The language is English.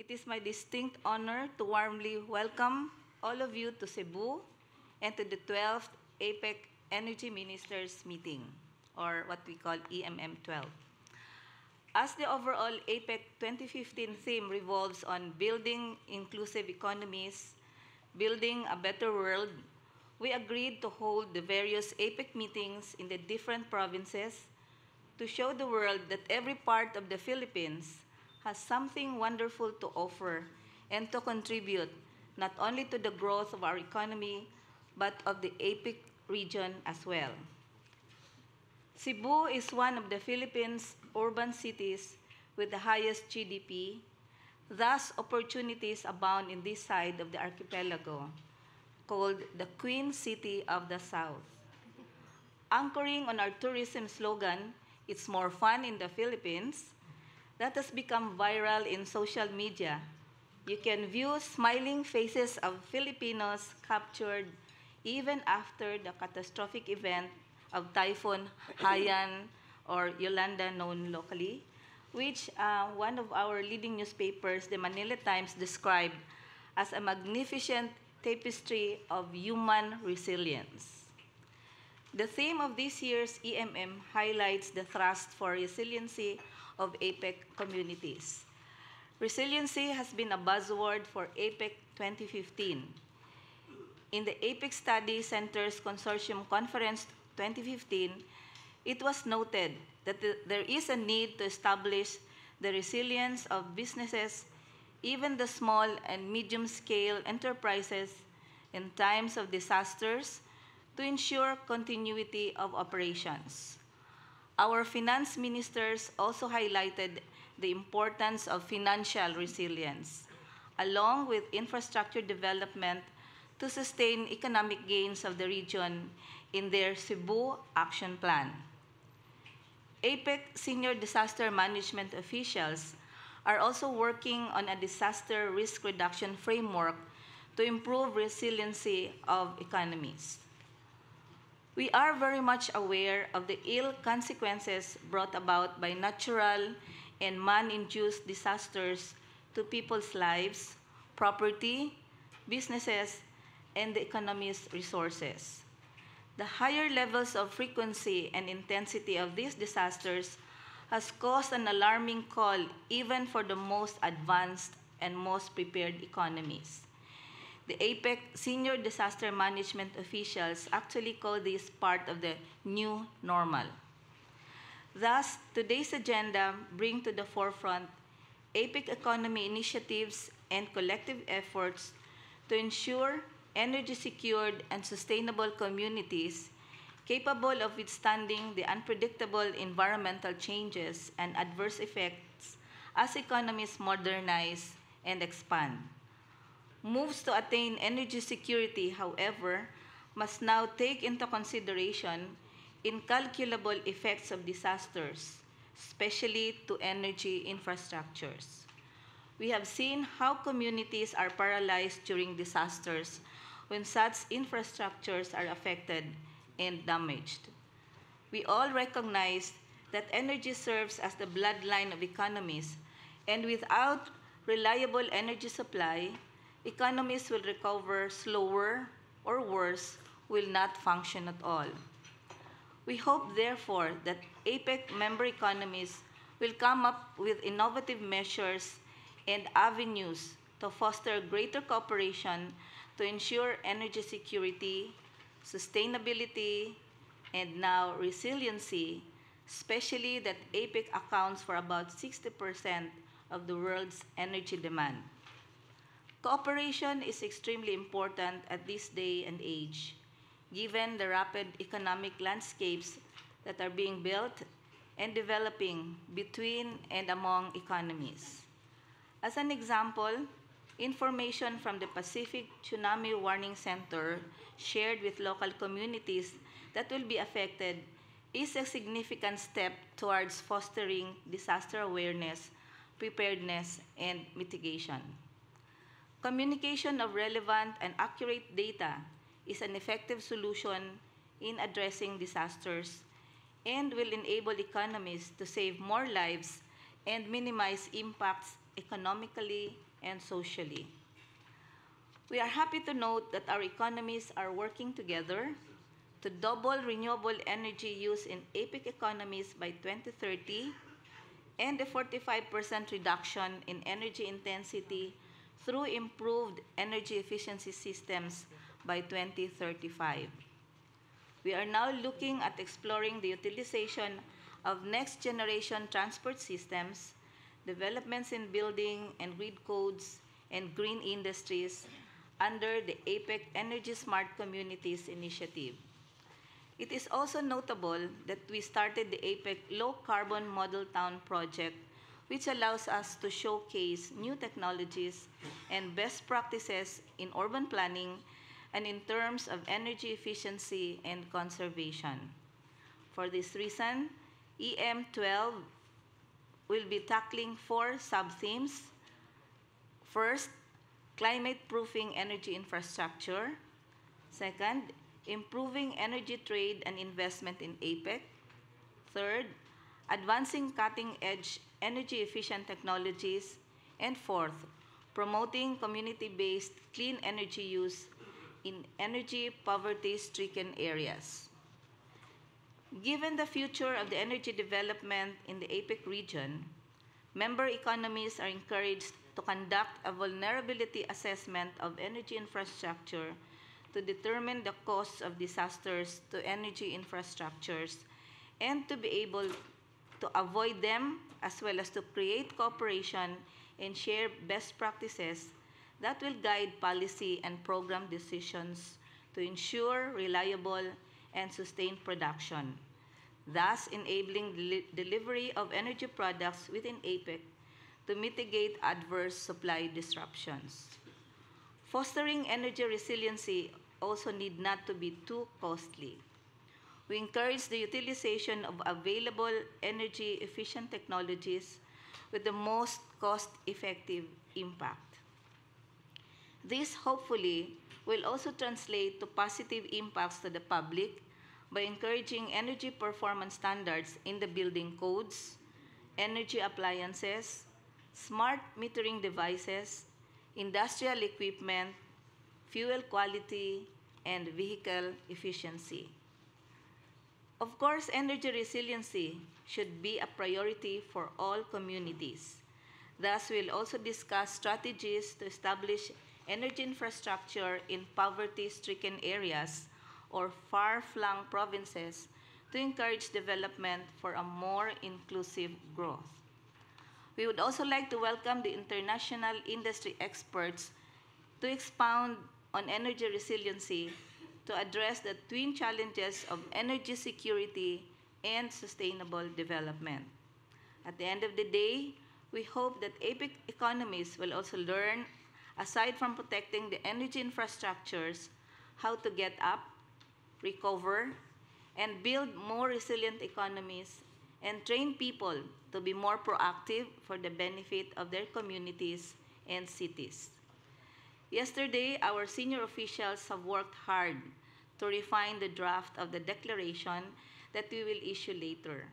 It is my distinct honor to warmly welcome all of you to Cebu and to the 12th APEC Energy Ministers Meeting, or what we call EMM12. As the overall APEC 2015 theme revolves on building inclusive economies, building a better world, we agreed to hold the various APEC meetings in the different provinces to show the world that every part of the Philippines has something wonderful to offer and to contribute not only to the growth of our economy, but of the APEC region as well. Cebu is one of the Philippines' urban cities with the highest GDP. Thus, opportunities abound in this side of the archipelago, called the Queen City of the South. Anchoring on our tourism slogan, "It's more fun in the Philippines," that has become viral in social media. You can view smiling faces of Filipinos captured even after the catastrophic event of Typhoon Haiyan or Yolanda, known locally, which one of our leading newspapers, the Manila Times, described as a magnificent tapestry of human resilience. The theme of this year's EMM highlights the thrust for resiliency of APEC communities. Resiliency has been a buzzword for APEC 2015. In the APEC Study Center's Consortium Conference 2015, it was noted that there is a need to establish the resilience of businesses, even the small and medium-scale enterprises, in times of disasters to ensure continuity of operations. Our finance ministers also highlighted the importance of financial resilience, along with infrastructure development to sustain economic gains of the region in their Cebu Action Plan. APEC senior disaster management officials are also working on a disaster risk reduction framework to improve resiliency of economies. We are very much aware of the ill consequences brought about by natural and man-induced disasters to people's lives, property, businesses, and the economy's resources. The higher levels of frequency and intensity of these disasters has caused an alarming call even for the most advanced and most prepared economies. The APEC senior disaster management officials actually call this part of the new normal. Thus, today's agenda brings to the forefront APEC economy initiatives and collective efforts to ensure energy-secured and sustainable communities capable of withstanding the unpredictable environmental changes and adverse effects as economies modernize and expand. Moves to attain energy security, however, must now take into consideration incalculable effects of disasters, especially to energy infrastructures. We have seen how communities are paralyzed during disasters when such infrastructures are affected and damaged. We all recognize that energy serves as the bloodline of economies, and without reliable energy supply, economies will recover slower or worse, will not function at all. We hope, therefore, that APEC member economies will come up with innovative measures and avenues to foster greater cooperation to ensure energy security, sustainability, and now resiliency, especially that APEC accounts for about 60% of the world's energy demand. Cooperation is extremely important at this day and age, given the rapid economic landscapes that are being built and developing between and among economies. As an example, information from the Pacific Tsunami Warning Center shared with local communities that will be affected is a significant step towards fostering disaster awareness, preparedness, and mitigation. Communication of relevant and accurate data is an effective solution in addressing disasters and will enable economies to save more lives and minimize impacts economically and socially. We are happy to note that our economies are working together to double renewable energy use in APEC economies by 2030 and a 45% reduction in energy intensity through improved energy efficiency systems by 2035. We are now looking at exploring the utilization of next-generation transport systems, developments in building and grid codes, and green industries under the APEC Energy Smart Communities Initiative. It is also notable that we started the APEC Low Carbon Model Town project, which allows us to showcase new technologies and best practices in urban planning and in terms of energy efficiency and conservation. For this reason, EM12 will be tackling 4 sub-themes. First, climate-proofing energy infrastructure. Second, improving energy trade and investment in APEC. Third, advancing cutting-edge energy-efficient technologies. And fourth, promoting community-based clean energy use in energy poverty-stricken areas. Given the future of the energy development in the APEC region, member economies are encouraged to conduct a vulnerability assessment of energy infrastructure to determine the costs of disasters to energy infrastructures and to be able to avoid them, as well as to create cooperation and share best practices that will guide policy and program decisions to ensure reliable and sustained production, thus enabling delivery of energy products within APEC to mitigate adverse supply disruptions. Fostering energy resiliency also need not to be too costly. We encourage the utilization of available energy-efficient technologies with the most cost-effective impact. This hopefully will also translate to positive impacts to the public by encouraging energy performance standards in the building codes, energy appliances, smart metering devices, industrial equipment, fuel quality, and vehicle efficiency. Of course, energy resiliency should be a priority for all communities. Thus, we'll also discuss strategies to establish energy infrastructure in poverty-stricken areas or far-flung provinces to encourage development for a more inclusive growth. We would also like to welcome the international industry experts to expound on energy resiliency to address the twin challenges of energy security and sustainable development. At the end of the day, we hope that APEC economies will also learn, aside from protecting the energy infrastructures, how to get up, recover, and build more resilient economies and train people to be more proactive for the benefit of their communities and cities. Yesterday, our senior officials have worked hard to refine the draft of the declaration that we will issue later.